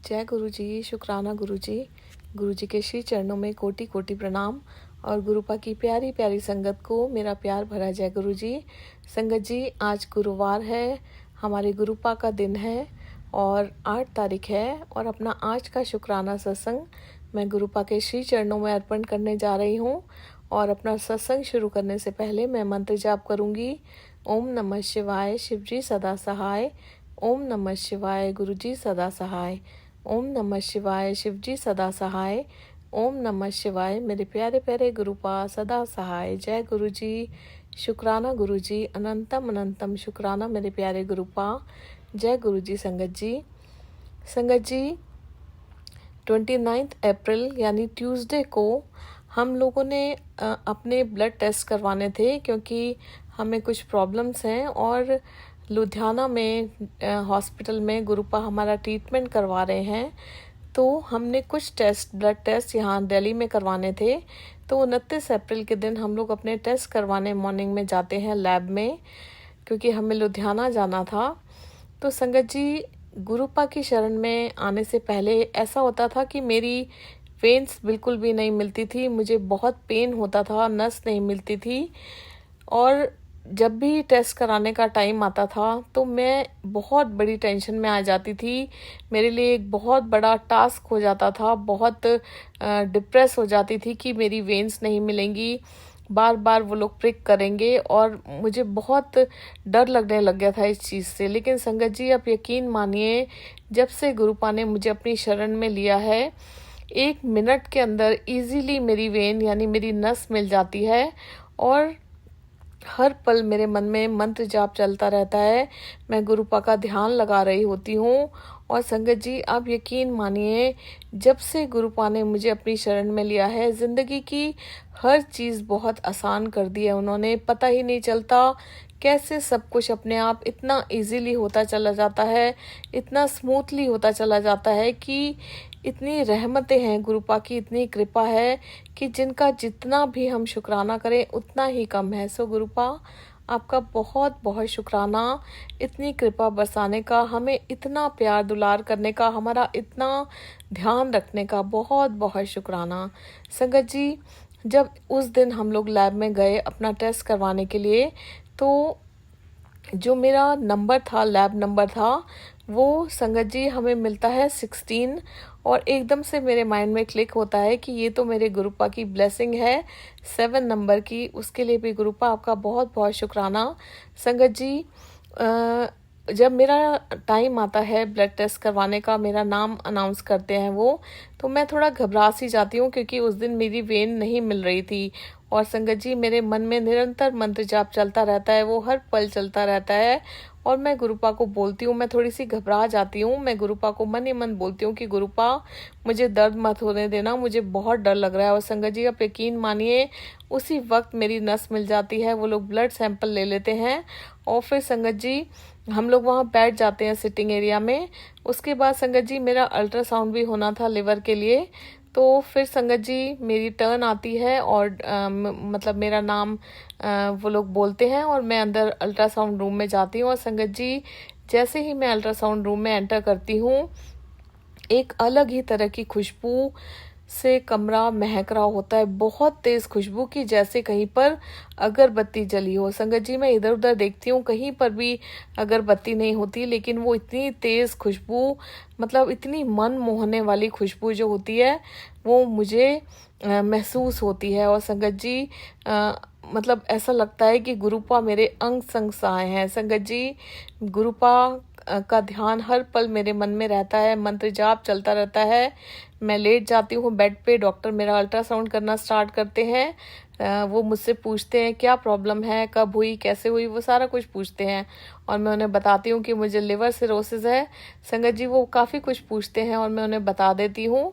जय गुरु जी, शुक्राना गुरु जी। गुरु जी के श्री चरणों में कोटि कोटि प्रणाम और गुरुपा की प्यारी प्यारी संगत को मेरा प्यार भरा जय गुरु जी। संगत जी, आज गुरुवार है, हमारे गुरुपा का दिन है और 8 तारीख है और अपना आज का शुक्राना सत्संग मैं गुरुपा के श्री चरणों में अर्पण करने जा रही हूँ। और अपना सत्संग शुरू करने से पहले मैं मंत्र जाप करूँगी। ओम नमः शिवाय, शिव जी सदा सहाय। ओम नमः शिवाय, गुरु जी सदा सहाय। ओम नमः शिवाय, शिव जी सदा सहाय। ओम नमः शिवाय, मेरे प्यारे प्यारे गुरुपा सदा सहाय। जय गुरु जी, शुक्राना गुरु जी, अनंतम अनंतम शुक्राना मेरे प्यारे गुरुपा। जय गुरु जी। संगत जी 29 अप्रैल यानी ट्यूसडे को हम लोगों ने अपने ब्लड टेस्ट करवाने थे क्योंकि हमें कुछ प्रॉब्लम्स हैं और लुधियाना में हॉस्पिटल में गुरुपा हमारा ट्रीटमेंट करवा रहे हैं। तो हमने कुछ ब्लड टेस्ट यहाँ दिल्ली में करवाने थे। तो 29 अप्रैल के दिन हम लोग अपने टेस्ट करवाने मॉर्निंग में जाते हैं लैब में, क्योंकि हमें लुधियाना जाना था। तो संगत जी, गुरुपा की शरण में आने से पहले ऐसा होता था कि मेरी वेन्स बिल्कुल भी नहीं मिलती थी, मुझे बहुत पेन होता था, नस नहीं मिलती थी। और जब भी टेस्ट कराने का टाइम आता था तो मैं बहुत बड़ी टेंशन में आ जाती थी। मेरे लिए एक बहुत बड़ा टास्क हो जाता था, बहुत डिप्रेस हो जाती थी कि मेरी वेन्स नहीं मिलेंगी, बार बार वो लोग प्रिक करेंगे और मुझे बहुत डर लगने लग गया था इस चीज़ से। लेकिन संगत जी, आप यकीन मानिए, जब से गुरुपा ने मुझे अपनी शरण में लिया है, 1 मिनट के अंदर इजीली मेरी वेन यानी मेरी नस मिल जाती है और हर पल मेरे मन में मंत्र जाप चलता रहता है। मैं गुरुपा का ध्यान लगा रही होती हूँ। और संगत जी, आप यकीन मानिए, जब से गुरुपा ने मुझे अपनी शरण में लिया है, ज़िंदगी की हर चीज़ बहुत आसान कर दी है उन्होंने। पता ही नहीं चलता कैसे सब कुछ अपने आप इतना इजीली होता चला जाता है, इतना स्मूथली होता चला जाता है कि इतनी रहमतें हैं गुरुपा की, इतनी कृपा है कि जिनका जितना भी हम शुक्राना करें उतना ही कम है। सो गुरुपा, आपका बहुत बहुत शुक्राना, इतनी कृपा बरसाने का, हमें इतना प्यार दुलार करने का, हमारा इतना ध्यान रखने का बहुत बहुत शुक्राना। संगत जी, जब उस दिन हम लोग लैब में गए अपना टेस्ट करवाने के लिए, तो जो मेरा नंबर था, लैब नंबर था, वो संगत जी हमें मिलता है 16। और एकदम से मेरे माइंड में क्लिक होता है कि ये तो मेरे गुरुपा की ब्लेसिंग है 7 नंबर की। उसके लिए भी गुरुपा आपका बहुत बहुत शुक्राना। संगत जी, जब मेरा टाइम आता है ब्लड टेस्ट करवाने का, मेरा नाम अनाउंस करते हैं वो, तो मैं थोड़ा घबरा सी जाती हूँ क्योंकि उस दिन मेरी वेन नहीं मिल रही थी। और संगत जी, मेरे मन में निरंतर मंत्र जाप चलता रहता है, वो हर पल चलता रहता है। और मैं गुरुपा को बोलती हूँ, मैं थोड़ी सी घबरा जाती हूँ, मैं गुरुपा को मन ही मन बोलती हूँ कि गुरुपा, मुझे दर्द मत होने देना, मुझे बहुत डर लग रहा है। और संगत जी, आप यकीन मानिए, उसी वक्त मेरी नस मिल जाती है। वो लोग ब्लड सैंपल ले लेते हैं और फिर संगत जी हम लोग वहाँ बैठ जाते हैं सिटिंग एरिया में। उसके बाद संगत जी मेरा अल्ट्रासाउंड भी होना था लिवर के लिए। तो फिर संगत जी मेरी टर्न आती है और मतलब मेरा नाम वो लोग बोलते हैं और मैं अंदर अल्ट्रासाउंड रूम में जाती हूँ। और संगत जी, जैसे ही मैं अल्ट्रासाउंड रूम में एंटर करती हूँ, एक अलग ही तरह की खुशबू से कमरा महक रहा होता है, बहुत तेज खुशबू की, जैसे कहीं पर अगरबत्ती जली हो। संगत जी, मैं इधर उधर देखती हूँ, कहीं पर भी अगरबत्ती नहीं होती, लेकिन वो इतनी तेज खुशबू, मतलब इतनी मन मोहने वाली खुशबू जो होती है, वो मुझे महसूस होती है। और संगत जी, मतलब ऐसा लगता है कि गुरुपा मेरे अंग संग सहाय हैं। संगत जी, गुरुपा का ध्यान हर पल मेरे मन में रहता है, मंत्र जाप चलता रहता है। मैं लेट जाती हूँ बेड पे, डॉक्टर मेरा अल्ट्रासाउंड करना स्टार्ट करते हैं। वो मुझसे पूछते हैं क्या प्रॉब्लम है, कब हुई, कैसे हुई, वो सारा कुछ पूछते हैं। और मैं उन्हें बताती हूँ कि मुझे लिवर सिरोसिस है। संगत जी, वो काफ़ी कुछ पूछते हैं और मैं उन्हें बता देती हूँ।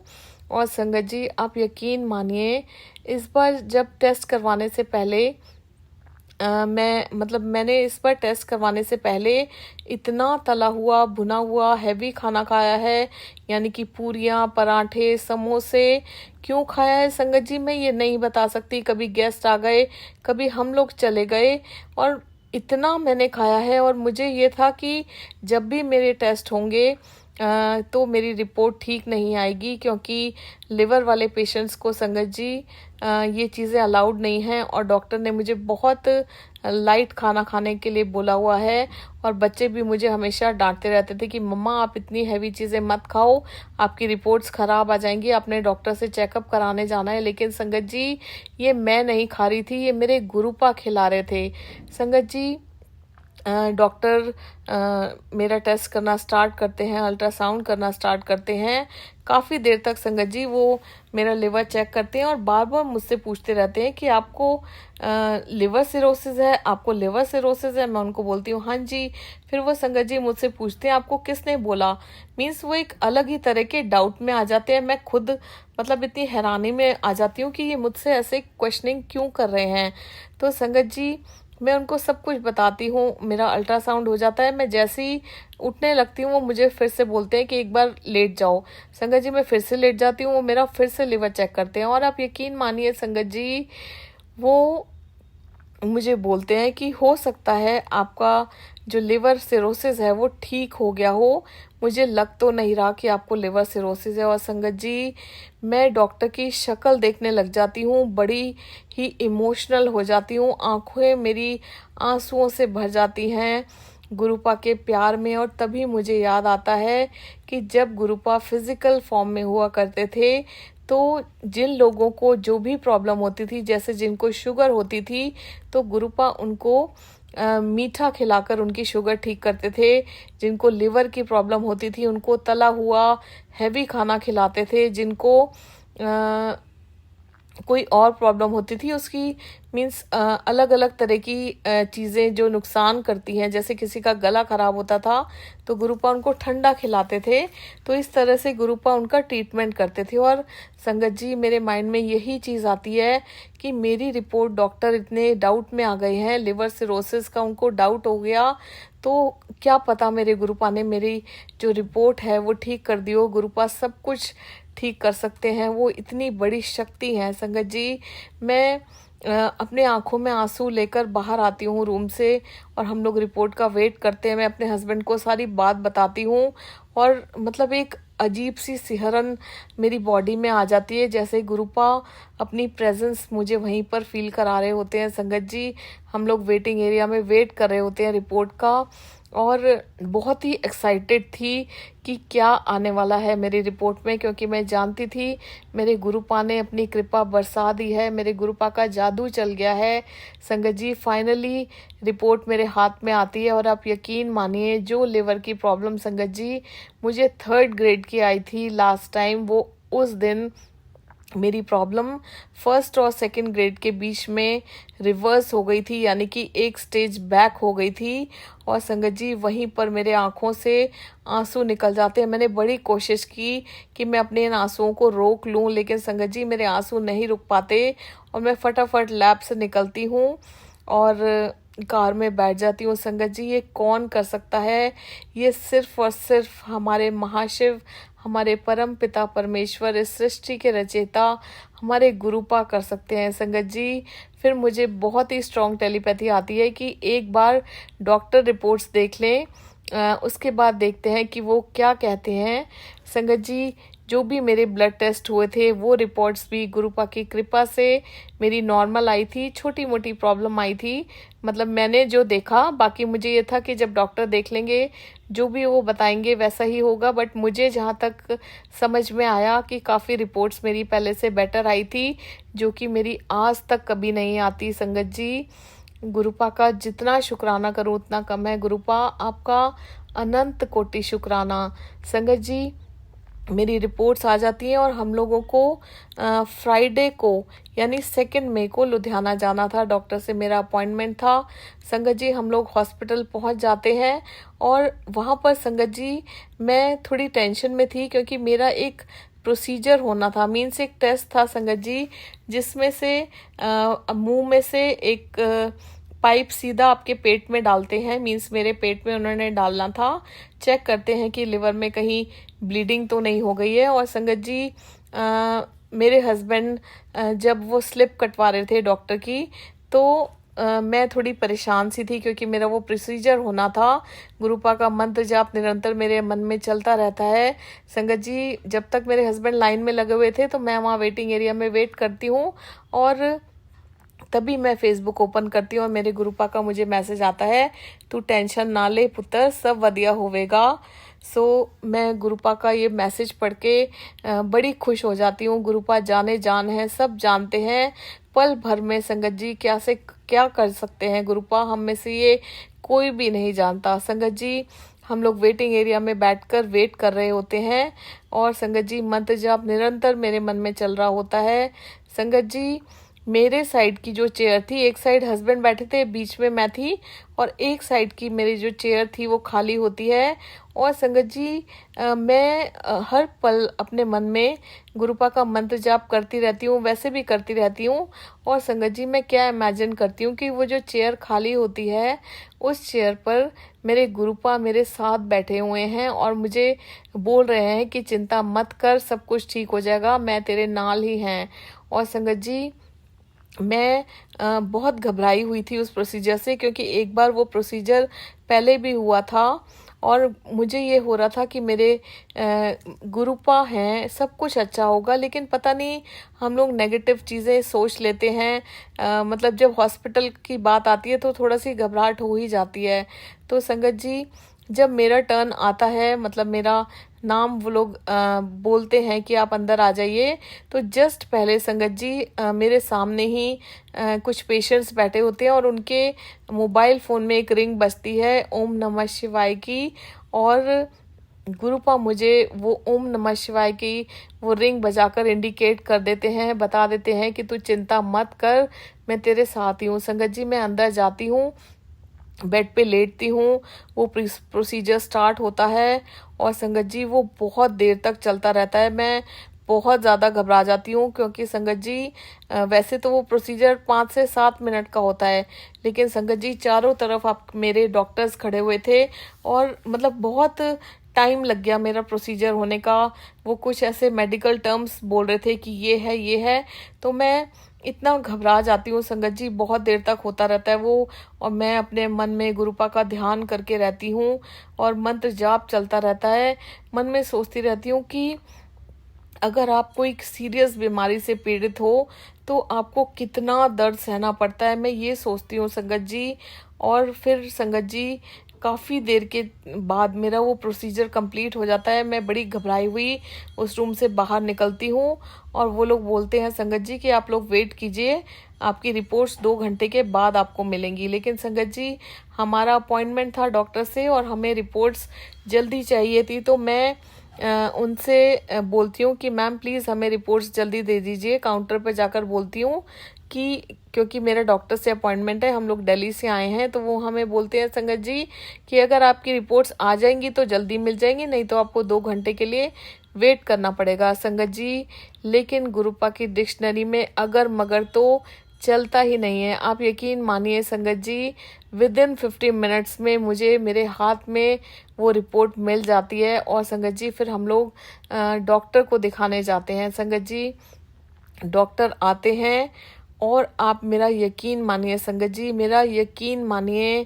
और संगत जी, आप यकीन मानिए, इस बार जब टेस्ट करवाने से पहले मैंने इस बार टेस्ट करवाने से पहले इतना तला हुआ भुना हुआ हैवी खाना खाया है, यानी कि पूरियाँ, पराठे, समोसे। क्यों खाया है संगत जी, मैं ये नहीं बता सकती। कभी गेस्ट आ गए, कभी हम लोग चले गए, और इतना मैंने खाया है। और मुझे ये था कि जब भी मेरे टेस्ट होंगे तो मेरी रिपोर्ट ठीक नहीं आएगी, क्योंकि लिवर वाले पेशेंट्स को संगत जी ये चीज़ें अलाउड नहीं हैं और डॉक्टर ने मुझे बहुत लाइट खाना खाने के लिए बोला हुआ है। और बच्चे भी मुझे हमेशा डांटते रहते थे कि मम्मा आप इतनी हैवी चीज़ें मत खाओ, आपकी रिपोर्ट्स ख़राब आ जाएंगी, अपने डॉक्टर से चेकअप कराने जाना है। लेकिन संगत जी ये मैं नहीं खा रही थी, ये मेरे गुरुपा खिला रहे थे। संगत जी डॉक्टर मेरा टेस्ट करना स्टार्ट करते हैं, अल्ट्रासाउंड करना स्टार्ट करते हैं। काफ़ी देर तक संगत जी वो मेरा लिवर चेक करते हैं और बार बार मुझसे पूछते रहते हैं कि आपको लिवर सिरोसिस है, आपको लिवर सिरोसिस है। मैं उनको बोलती हूँ हाँ जी। फिर वो संगत जी मुझसे पूछते हैं आपको किसने बोला। मीन्स वो एक अलग ही तरह के डाउट में आ जाते हैं। मैं खुद मतलब इतनी हैरानी में आ जाती हूँ कि ये मुझसे ऐसे क्वेश्चनिंग क्यों कर रहे हैं। तो संगत जी मैं उनको सब कुछ बताती हूँ। मेरा अल्ट्रासाउंड हो जाता है, मैं जैसे ही उठने लगती हूँ वो मुझे फिर से बोलते हैं कि एक बार लेट जाओ। संगत जी मैं फिर से लेट जाती हूँ, वो मेरा फिर से लिवर चेक करते हैं। और आप यकीन मानिए संगत जी वो मुझे बोलते हैं कि हो सकता है आपका जो लिवर सिरोसिस है वो ठीक हो गया हो। मुझे लग तो नहीं रहा कि आपको लिवर सिरोसिस है। और संगत जी मैं डॉक्टर की शक्ल देखने लग जाती हूँ, बड़ी ही इमोशनल हो जाती हूँ, आंखें मेरी आंसुओं से भर जाती हैं गुरुपा के प्यार में। और तभी मुझे याद आता है कि जब गुरुपा फिजिकल फॉर्म में हुआ करते थे तो जिन लोगों को जो भी प्रॉब्लम होती थी, जैसे जिनको शुगर होती थी, तो गुरुपा उनको मीठा खिलाकर उनकी शुगर ठीक करते थे। जिनको लिवर की प्रॉब्लम होती थी उनको तला हुआ हैवी खाना खिलाते थे। जिनको कोई और प्रॉब्लम होती थी उसकी मीन्स अलग अलग तरह की चीज़ें जो नुकसान करती हैं, जैसे किसी का गला ख़राब होता था तो गुरुपा उनको ठंडा खिलाते थे। तो इस तरह से गुरुपा उनका ट्रीटमेंट करते थे। और संगत जी मेरे माइंड में यही चीज़ आती है कि मेरी रिपोर्ट डॉक्टर इतने डाउट में आ गए हैं, लिवर सिरोसिस का उनको डाउट हो गया, तो क्या पता मेरे गुरुपा ने मेरी जो रिपोर्ट है वो ठीक कर दी हो। गुरुपा सब कुछ ठीक कर सकते हैं, वो इतनी बड़ी शक्ति है। संगत जी मैं अपने आंखों में आंसू लेकर बाहर आती हूँ रूम से और हम लोग रिपोर्ट का वेट करते हैं। मैं अपने हस्बैंड को सारी बात बताती हूँ और मतलब एक अजीब सी सिहरन मेरी बॉडी में आ जाती है, जैसे गुरुपा अपनी प्रेजेंस मुझे वहीं पर फील करा रहे होते हैं। संगत जी हम लोग वेटिंग एरिया में वेट कर रहे होते हैं रिपोर्ट का और बहुत ही एक्साइटेड थी कि क्या आने वाला है मेरी रिपोर्ट में, क्योंकि मैं जानती थी मेरे गुरुपा ने अपनी कृपा बरसा दी है, मेरे गुरुपा का जादू चल गया है। संगत जी फाइनली रिपोर्ट मेरे हाथ में आती है और आप यकीन मानिए जो लिवर की प्रॉब्लम संगत जी मुझे 3rd ग्रेड की आई थी लास्ट टाइम, वो उस दिन मेरी प्रॉब्लम 1st और 2nd ग्रेड के बीच में रिवर्स हो गई थी, यानी कि एक स्टेज बैक हो गई थी। और संगत जी वहीं पर मेरे आंखों से आंसू निकल जाते हैं। मैंने बड़ी कोशिश की कि मैं अपने इन आंसुओं को रोक लूं, लेकिन संगत जी मेरे आंसू नहीं रुक पाते और मैं फटाफट लैब से निकलती हूँ और कार में बैठ जाती हूँ। संगत जी ये कौन कर सकता है, ये सिर्फ और सिर्फ हमारे महाशिव, हमारे परम पिता परमेश्वर, इस सृष्टि के रचयिता हमारे गुरुपा कर सकते हैं। संगत जी फिर मुझे बहुत ही स्ट्रॉन्ग टेलीपैथी आती है कि एक बार डॉक्टर रिपोर्ट्स देख लें, उसके बाद देखते हैं कि वो क्या कहते हैं। संगत जी जो भी मेरे ब्लड टेस्ट हुए थे वो रिपोर्ट्स भी गुरुपा की कृपा से मेरी नॉर्मल आई थी। छोटी मोटी प्रॉब्लम आई थी, मतलब मैंने जो देखा, बाकी मुझे ये था कि जब डॉक्टर देख लेंगे जो भी वो बताएंगे वैसा ही होगा। बट मुझे जहाँ तक समझ में आया कि काफ़ी रिपोर्ट्स मेरी पहले से बेटर आई थी, जो कि मेरी आज तक कभी नहीं आती। संगत जी गुरुपा का जितना शुक्राना करूँ उतना कम है। गुरुपा आपका अनंत कोटि शुक्राना। संगत जी मेरी रिपोर्ट्स आ जाती हैं और हम लोगों को फ्राइडे को यानी 2 मई को लुधियाना जाना था, डॉक्टर से मेरा अपॉइंटमेंट था। संगत जी हम लोग हॉस्पिटल पहुंच जाते हैं और वहां पर संगत जी मैं थोड़ी टेंशन में थी, क्योंकि मेरा एक प्रोसीजर होना था, मीन्स एक टेस्ट था संगत जी, जिसमें से मुंह में से एक पाइप सीधा आपके पेट में डालते हैं। मीन्स मेरे पेट में उन्होंने डालना था, चेक करते हैं कि लिवर में कहीं ब्लीडिंग तो नहीं हो गई है। और संगत जी मेरे हस्बैंड जब वो स्लिप कटवा रहे थे डॉक्टर की, तो मैं थोड़ी परेशान सी थी क्योंकि मेरा वो प्रोसीजर होना था। गुरुपा का मंत्र जाप निरंतर मेरे मन में चलता रहता है। संगत जी, जब तक मेरे हस्बैंड लाइन में लगे हुए थे तो मैं वहाँ वेटिंग एरिया में वेट करती हूँ और तभी मैं फेसबुक ओपन करती हूँ और मेरे गुरुपा का मुझे मैसेज आता है, तू टेंशन ना ले पुत्र, सब वधिया होवेगा। मैं गुरुपा का ये मैसेज पढ़ के बड़ी खुश हो जाती हूँ। गुरुपा जाने जान है, सब जानते हैं। पल भर में संगत जी क्या कर सकते हैं गुरुपा, हम में से ये कोई भी नहीं जानता। संगत जी, हम लोग वेटिंग एरिया में बैठकर वेट कर रहे होते हैं और संगत जी मंत्र जाप निरंतर मेरे मन में चल रहा होता है। संगत जी, मेरे साइड की जो चेयर थी, एक साइड हस्बैंड बैठे थे, बीच में मैं थी और एक साइड की मेरी जो चेयर थी वो खाली होती है। और संगत जी, मैं हर पल अपने मन में गुरुपा का मंत्र जाप करती रहती हूँ, वैसे भी करती रहती हूँ। और संगत जी, मैं क्या इमेजिन करती हूँ कि वो जो चेयर खाली होती है उस चेयर पर मेरे गुरुपा मेरे साथ बैठे हुए हैं और मुझे बोल रहे हैं कि चिंता मत कर, सब कुछ ठीक हो जाएगा, मैं तेरे नाल ही हैं। और संगत जी, मैं बहुत घबराई हुई थी उस प्रोसीजर से, क्योंकि एक बार वो प्रोसीजर पहले भी हुआ था और मुझे ये हो रहा था कि मेरे गुरुपा हैं, सब कुछ अच्छा होगा। लेकिन पता नहीं, हम लोग नेगेटिव चीज़ें सोच लेते हैं। मतलब जब हॉस्पिटल की बात आती है तो थोड़ा सी घबराहट हो ही जाती है। तो संगत जी, जब मेरा टर्न आता है, मतलब मेरा नाम वो लोग बोलते हैं कि आप अंदर आ जाइए, तो जस्ट पहले संगत जी मेरे सामने ही कुछ पेशेंट्स बैठे होते हैं और उनके मोबाइल फ़ोन में एक रिंग बजती है ओम नमः शिवाय की। और गुरुपा मुझे वो ओम नमः शिवाय की वो रिंग बजाकर इंडिकेट कर देते हैं, बता देते हैं कि तू चिंता मत कर, मैं तेरे साथ ही हूँ। संगत जी, मैं अंदर जाती हूँ, बेड पे लेटती हूँ, वो प्रोसीजर स्टार्ट होता है और संगत जी वो बहुत देर तक चलता रहता है। मैं बहुत ज़्यादा घबरा जाती हूँ क्योंकि संगत जी वैसे तो वो प्रोसीजर 5 से 7 मिनट का होता है, लेकिन संगत जी चारों तरफ आप मेरे डॉक्टर्स खड़े हुए थे और मतलब बहुत टाइम लग गया मेरा प्रोसीजर होने का। वो कुछ ऐसे मेडिकल टर्म्स बोल रहे थे कि ये है, तो मैं इतना घबरा जाती हूँ संगत जी, बहुत देर तक होता रहता है वो। और मैं अपने मन में गुरुपा का ध्यान करके रहती हूँ और मंत्र जाप चलता रहता है। मन में सोचती रहती हूँ कि अगर आप कोई सीरियस बीमारी से पीड़ित हो तो आपको कितना दर्द सहना पड़ता है, मैं ये सोचती हूँ संगत जी। और फिर संगत जी, काफ़ी देर के बाद मेरा वो प्रोसीजर कंप्लीट हो जाता है। मैं बड़ी घबराई हुई उस रूम से बाहर निकलती हूँ और वो लोग बोलते हैं संगत जी कि आप लोग वेट कीजिए, आपकी रिपोर्ट्स 2 घंटे के बाद आपको मिलेंगी। लेकिन संगत जी, हमारा अपॉइंटमेंट था डॉक्टर से और हमें रिपोर्ट्स जल्दी चाहिए थी, तो मैं उनसे बोलती हूँ कि मैम प्लीज़ हमें रिपोर्ट्स जल्दी दे दीजिए। काउंटर पर जाकर बोलती हूँ कि क्योंकि मेरा डॉक्टर से अपॉइंटमेंट है, हम लोग दिल्ली से आए हैं, तो वो हमें बोलते हैं संगत जी कि अगर आपकी रिपोर्ट्स आ जाएंगी तो जल्दी मिल जाएंगी, नहीं तो आपको 2 घंटे के लिए वेट करना पड़ेगा। संगत जी, लेकिन गुरुपा की डिक्शनरी में अगर मगर तो चलता ही नहीं है। आप यकीन मानिए संगत जी, विदिन 15 मिनट्स में मुझे मेरे हाथ में वो रिपोर्ट मिल जाती है और संगत जी फिर हम लोग डॉक्टर को दिखाने जाते हैं। संगत जी, डॉक्टर आते हैं और आप मेरा यकीन मानिए संगत जी, मेरा यकीन मानिए,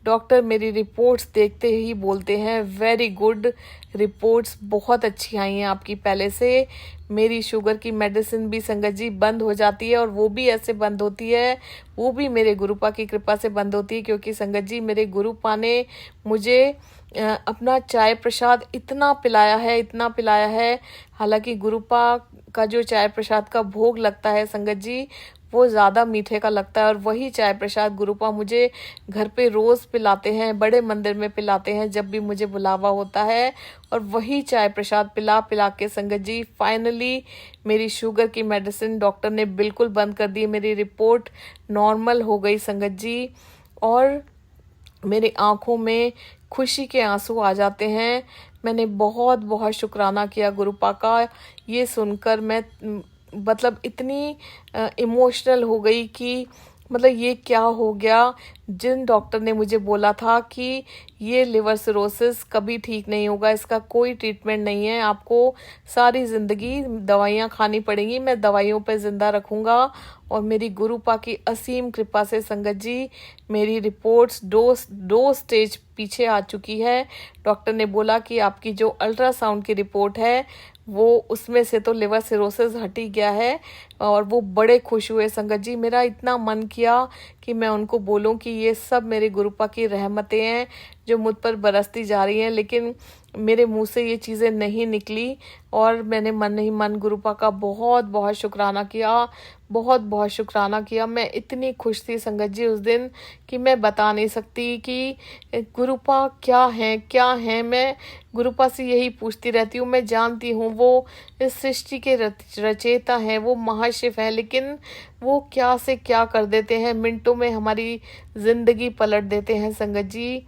डॉक्टर मेरी रिपोर्ट्स देखते ही बोलते हैं वेरी गुड, रिपोर्ट्स बहुत अच्छी आई हैं आपकी पहले से। मेरी शुगर की मेडिसिन भी संगत जी बंद हो जाती है और वो भी ऐसे बंद होती है, वो भी मेरे गुरुपा की कृपा से बंद होती है, क्योंकि संगत जी मेरे गुरुपा ने मुझे अपना चाय प्रसाद इतना पिलाया है। हालांकि गुरुपा का जो चाय प्रसाद का भोग लगता है संगत जी, वो ज़्यादा मीठे का लगता है और वही चाय प्रसाद गुरुपा मुझे घर पे रोज़ पिलाते हैं, बड़े मंदिर में पिलाते हैं जब भी मुझे बुलावा होता है। और वही चाय प्रसाद पिला पिला के संगत जी फाइनली मेरी शुगर की मेडिसिन डॉक्टर ने बिल्कुल बंद कर दी, मेरी रिपोर्ट नॉर्मल हो गई संगत जी। और मेरी आंखों में खुशी के आंसू आ जाते हैं। मैंने बहुत बहुत शुक्राना किया गुरुपा का। ये सुनकर मैं मतलब इतनी इमोशनल हो गई कि मतलब ये क्या हो गया। जिन डॉक्टर ने मुझे बोला था कि ये लिवर सिरोसिस कभी ठीक नहीं होगा, इसका कोई ट्रीटमेंट नहीं है, आपको सारी ज़िंदगी दवाइयाँ खानी पड़ेंगी, मैं दवाइयों पे ज़िंदा रखूँगा। और मेरी गुरुपा की असीम कृपा से संगत जी, मेरी रिपोर्ट्स दो स्टेज पीछे आ चुकी है। डॉक्टर ने बोला कि आपकी जो अल्ट्रासाउंड की रिपोर्ट है वो उसमें से तो लिवर सिरोसिस हट ही गया है। और वो बड़े खुश हुए संगत जी। मेरा इतना मन किया कि मैं उनको बोलूं कि ये सब मेरे गुरुपा की रहमतें हैं जो मुझ पर बरसती जा रही हैं, लेकिन मेरे मुंह से ये चीज़ें नहीं निकली। और मैंने मन ही मन गुरुपा का बहुत बहुत शुक्राना किया, बहुत बहुत शुक्राना किया। मैं इतनी खुश थी संगत जी उस दिन कि मैं बता नहीं सकती कि गुरुपा क्या है। मैं गुरुपा से यही पूछती रहती हूँ। मैं जानती हूँ वो इस सृष्टि के रचयिता हैं, वो महाशिव हैं, लेकिन वो क्या से क्या कर देते हैं, मिनटों में हमारी ज़िंदगी पलट देते हैं संगत जी।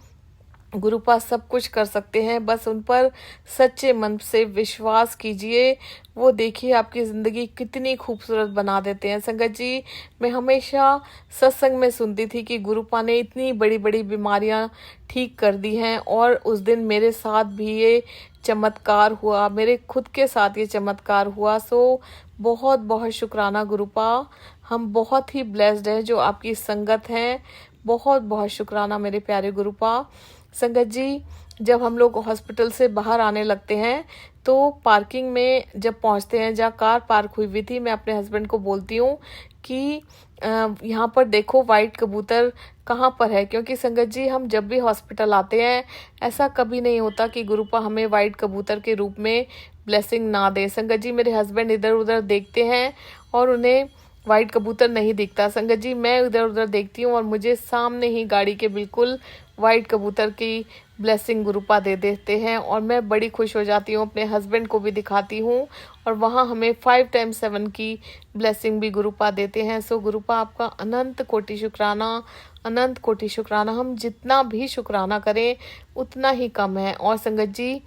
गुरुपा सब कुछ कर सकते हैं, बस उन पर सच्चे मन से विश्वास कीजिए। वो देखिए आपकी ज़िंदगी कितनी खूबसूरत बना देते हैं संगत जी। मैं हमेशा सत्संग में सुनती थी कि गुरुपा ने इतनी बड़ी बड़ी बीमारियां ठीक कर दी हैं, और उस दिन मेरे साथ भी ये चमत्कार हुआ, मेरे खुद के साथ ये चमत्कार हुआ। सो बहुत बहुत शुक्राना गुरुपा, हम बहुत ही ब्लेस्ड हैं जो आपकी संगत हैं। बहुत बहुत शुक्राना मेरे प्यारे गुरुपा। संगत जी, जब हम लोग हॉस्पिटल से बाहर आने लगते हैं तो पार्किंग में जब पहुंचते हैं, जहाँ कार पार्क हुई हुई थी, मैं अपने हस्बैंड को बोलती हूँ कि यहाँ पर देखो वाइट कबूतर कहाँ पर है, क्योंकि संगत जी हम जब भी हॉस्पिटल आते हैं ऐसा कभी नहीं होता कि गुरुपा हमें वाइट कबूतर के रूप में ब्लेसिंग ना दे। संगत जी मेरे हस्बैंड इधर उधर देखते हैं और उन्हें वाइट कबूतर नहीं दिखता। संगत जी मैं इधर उधर देखती हूँ और मुझे सामने ही गाड़ी के बिल्कुल वाइट कबूतर की ब्लेसिंग गुरुपा दे देते हैं, और मैं बड़ी खुश हो जाती हूँ। अपने हस्बैंड को भी दिखाती हूँ और वहाँ हमें 5 टाइम्स 7 की ब्लेसिंग भी गुरुपा देते हैं। सो गुरुपा आपका अनंत कोटि शुक्राना, अनंत कोटि शुक्राना। हम जितना भी शुक्राना करें उतना ही कम है। और संगत जी,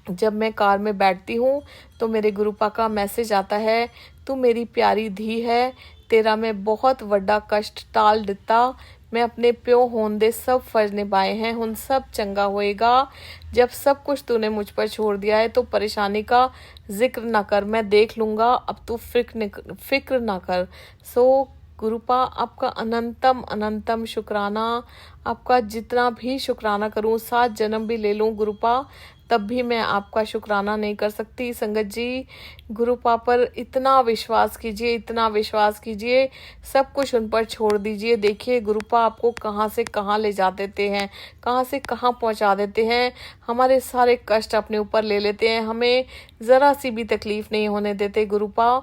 जब मैं कार में बैठती हूँ तो मेरे गुरुपा का मैसेज आता है, तू मेरी प्यारी धी है, तेरा मैं बहुत वड्डा कष्ट टाल दिता, मैं अपने प्यो होन दे सब फर्ज निभाए हैं, हुन सब चंगा होएगा। जब सब कुछ तूने मुझ पर छोड़ दिया है तो परेशानी का जिक्र ना कर, मैं देख लूँगा, अब तू फिक्र ना कर। सो गुरुपा आपका अनंतम अनंतम शुक्राना। आपका जितना भी शुक्राना करूं, 7 जन्म भी ले लूं गुरुपा, तब भी मैं आपका शुक्राना नहीं कर सकती। संगत जी, गुरुपा पर इतना विश्वास कीजिए, इतना विश्वास कीजिए, सब कुछ उन पर छोड़ दीजिए। देखिए गुरुपा आपको कहाँ से कहाँ ले जा देते हैं, कहाँ से कहाँ पहुँचा देते हैं। हमारे सारे कष्ट अपने ऊपर ले लेते हैं, हमें ज़रा सी भी तकलीफ़ नहीं होने देते गुरुपा।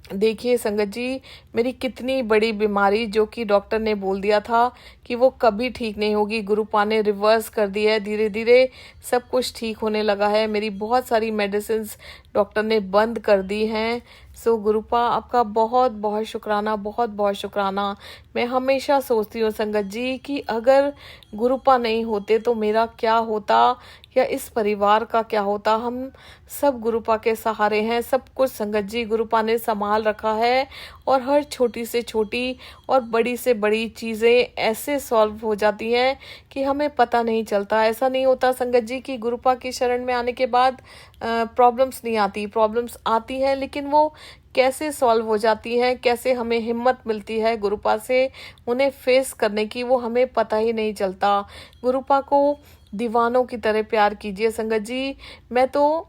देखिए संगत जी, मेरी कितनी बड़ी बीमारी जो कि डॉक्टर ने बोल दिया था कि वो कभी ठीक नहीं होगी, गुरुपा ने रिवर्स कर दिया है। धीरे धीरे सब कुछ ठीक होने लगा है। मेरी बहुत सारी मेडिसिन्स डॉक्टर ने बंद कर दी हैं। सो गुरुपा आपका बहुत बहुत शुक्राना, बहुत बहुत शुक्राना। मैं हमेशा सोचती हूँ संगत जी कि अगर गुरुपा नहीं होते तो मेरा क्या होता, या इस परिवार का क्या होता। हम सब गुरुपा के सहारे हैं, सब कुछ संगत जी गुरुपा ने संभाल रखा है, और हर छोटी से छोटी और बड़ी से बड़ी चीज़ें ऐसे सॉल्व हो जाती हैं कि हमें पता नहीं चलता। ऐसा नहीं होता संगत जी कि गुरुपा की शरण में आने के बाद प्रॉब्लम्स नहीं आती, प्रॉब्लम्स आती हैं, लेकिन वो कैसे सॉल्व हो जाती हैं, कैसे हमें हिम्मत मिलती है गुरुपा से उन्हें फेस करने की, वो हमें पता ही नहीं चलता। गुरुपा को दीवानों की तरह प्यार कीजिए संगत जी। मैं तो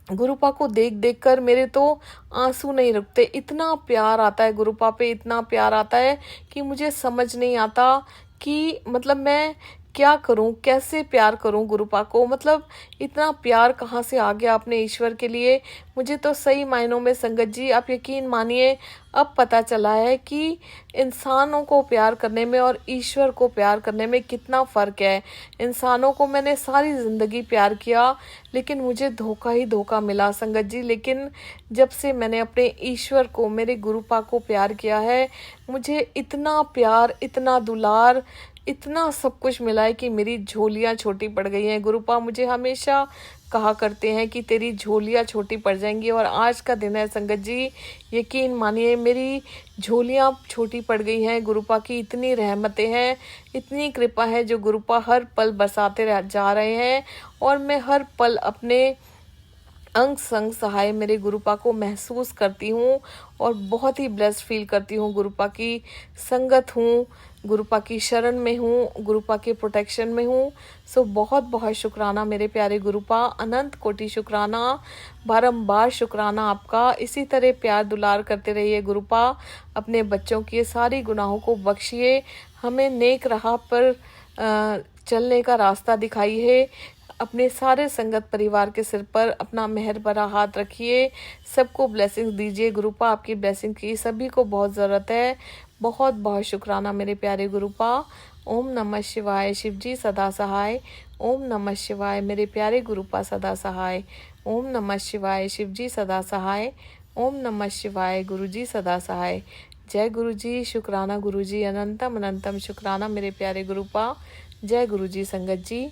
गुरुपा को देख देख कर मेरे तो आंसू नहीं रुकते, इतना प्यार आता है गुरुपा पे, इतना प्यार आता है कि मुझे समझ नहीं आता कि मतलब मैं क्या करूं, कैसे प्यार करूं गुरुपा को। मतलब इतना प्यार कहाँ से आ गया अपने ईश्वर के लिए। मुझे तो सही मायनों में संगत जी आप यकीन मानिए अब पता चला है कि इंसानों को प्यार करने में और ईश्वर को प्यार करने में कितना फ़र्क है। इंसानों को मैंने सारी ज़िंदगी प्यार किया, लेकिन मुझे धोखा ही धोखा मिला संगत जी। लेकिन जब से मैंने अपने ईश्वर को, मेरे गुरुपा को प्यार किया है, मुझे इतना प्यार, इतना दुलार इतना सब कुछ मिला है कि मेरी झोलियाँ छोटी पड़ गई हैं। गुरुपा मुझे हमेशा कहा करते हैं कि तेरी झोलियाँ छोटी पड़ जाएंगी, और आज का दिन है संगत जी। यकीन मानिए मेरी झोलियाँ छोटी पड़ गई हैं। गुरुपा की इतनी रहमतें हैं, इतनी कृपा है जो गुरुपा हर पल बरसाते जा रहे हैं, और मैं हर पल अपने अंग संग सहाय मेरे गुरुपा को महसूस करती हूँ, और बहुत ही ब्लेस्ड फील करती हूँ। गुरुपा की संगत हूँ, गुरुपा की शरण में हूँ, गुरुपा के प्रोटेक्शन में हूँ। सो बहुत बहुत शुक्राना मेरे प्यारे गुरुपा, अनंत कोटि शुक्राना, बारंबार शुक्राना आपका। इसी तरह प्यार दुलार करते रहिए गुरुपा। अपने बच्चों के सारी गुनाहों को बख्शिए, हमें नेक राह पर चलने का रास्ता दिखाइए। अपने सारे संगत परिवार के सिर पर अपना मेहर भरा हाथ रखिए, सबको ब्लेसिंग्स दीजिए। गुरुपा आपकी ब्लेसिंग की सभी को बहुत ज़रूरत है। बहुत बहुत शुक्राना मेरे प्यारे गुरुपा। ओम नमः शिवाय, शिव जी सदा सहाय। ओम नमः शिवाय मेरे प्यारे गुरुपा सदा सहाय। ओम नमः शिवाय, शिव जी सदा सहाय। ओम नमः शिवाय, गुरु जी सदा सहाय। जय गुरु जी, शुक्राना गुरु जी, अनंतम अनंतम शुक्राना मेरे प्यारे गुरुपा। जय गुरु जी संगत जी।